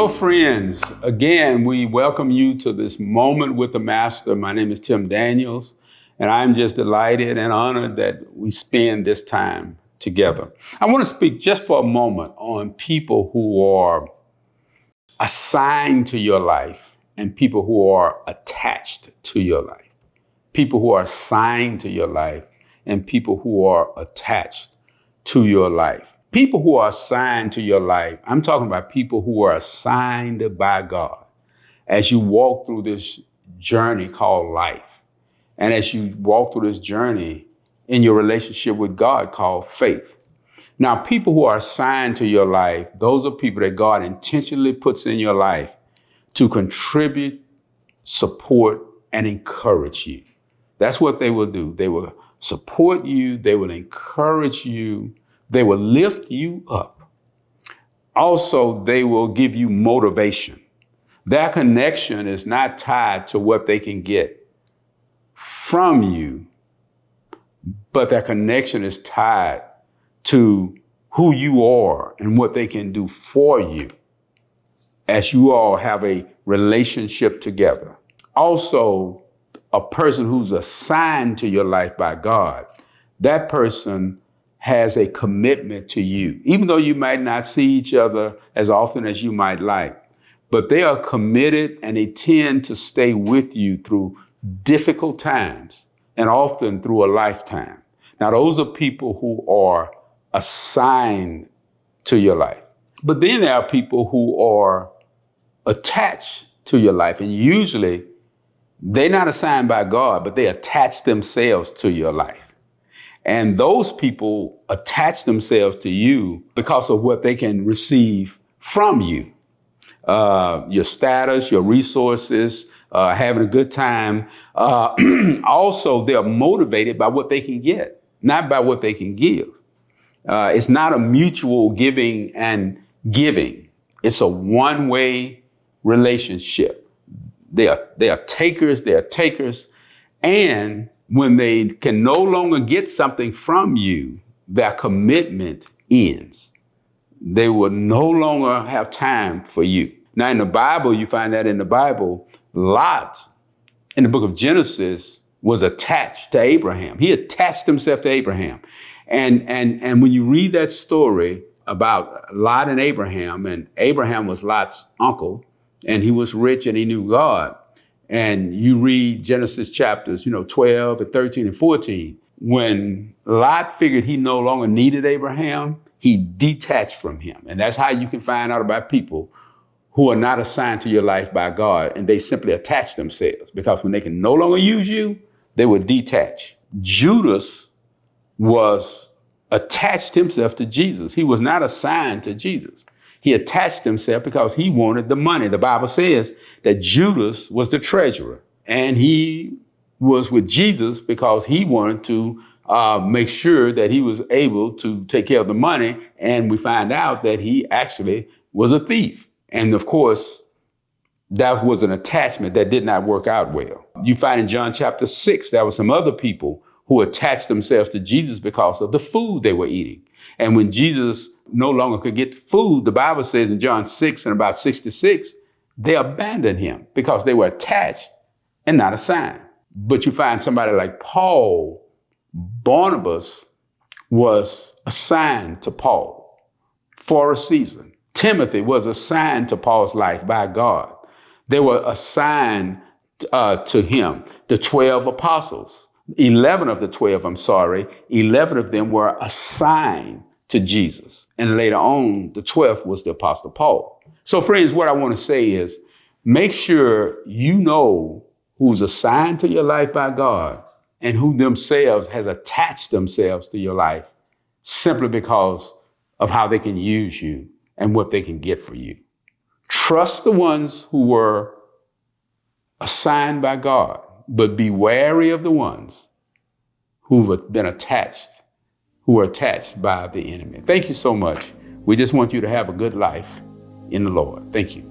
Hello, friends. Again, we welcome you to this moment with the Master. My name is Tim Daniels, and I'm just delighted and honored that we spend this time together. I want to speak just for a moment on people who are assigned to your life and people who are attached to your life. People who are assigned to your life and people who are attached to your life. People who are assigned to your life, I'm talking about people who are assigned by God as you walk through this journey called life. And as you walk through this journey in your relationship with God called faith. Now, people who are assigned to your life, those are people that God intentionally puts in your life to contribute, support, and encourage you. That's what they will do. They will support you. They will encourage you. They will lift you up. Also, they will give you motivation. Their connection is not tied to what they can get from you, but their connection is tied to who you are and what they can do for you as you all have a relationship together. Also, a person who's assigned to your life by God, that person has a commitment to you, even though you might not see each other as often as you might like, but they are committed and they tend to stay with you through difficult times and often through a lifetime. Now, those are people who are assigned to your life. But then there are people who are attached to your life, and usually they're not assigned by God, but they attach themselves to your life. And those people attach themselves to you because of what they can receive from you. Your status, your resources, having a good time. Also, they're motivated by what they can get, not by what they can give. It's not a mutual giving and giving. It's a one-way relationship. They are takers, and when they can no longer get something from you, their commitment ends. They will no longer have time for you. Now, in the Bible, you find that in the Bible, Lot, in the book of Genesis, was attached to Abraham. He attached himself to Abraham. And when you read that story about Lot and Abraham was Lot's uncle, and he was rich and he knew God. And you read Genesis chapters, 12 and 13 and 14. When Lot figured he no longer needed Abraham, he detached from him. And that's how you can find out about people who are not assigned to your life by God, and they simply attach themselves, because when they can no longer use you, they will detach. Judas was attached himself to Jesus. He was not assigned to Jesus. He attached himself because he wanted the money. The Bible says that Judas was the treasurer, and he was with Jesus because he wanted to make sure that he was able to take care of the money. And we find out that he actually was a thief. And of course, that was an attachment that did not work out well. You find in John chapter 6, there were some other people who attached themselves to Jesus because of the food they were eating. And when Jesus no longer could get food, the Bible says in John 6 and about 66, they abandoned him because they were attached and not assigned. But you find somebody like Paul, Barnabas was assigned to Paul for a season. Timothy was assigned to Paul's life by God. They were assigned to him, the 12 apostles. 11 of them were assigned to Jesus. And later on, the 12th was the Apostle Paul. So friends, what I want to say is, make sure you know who's assigned to your life by God and who themselves has attached themselves to your life simply because of how they can use you and what they can get for you. Trust the ones who were assigned by God, but be wary of the ones who have been attached, who are attached by the enemy. Thank you so much. We just want you to have a good life in the Lord. Thank you.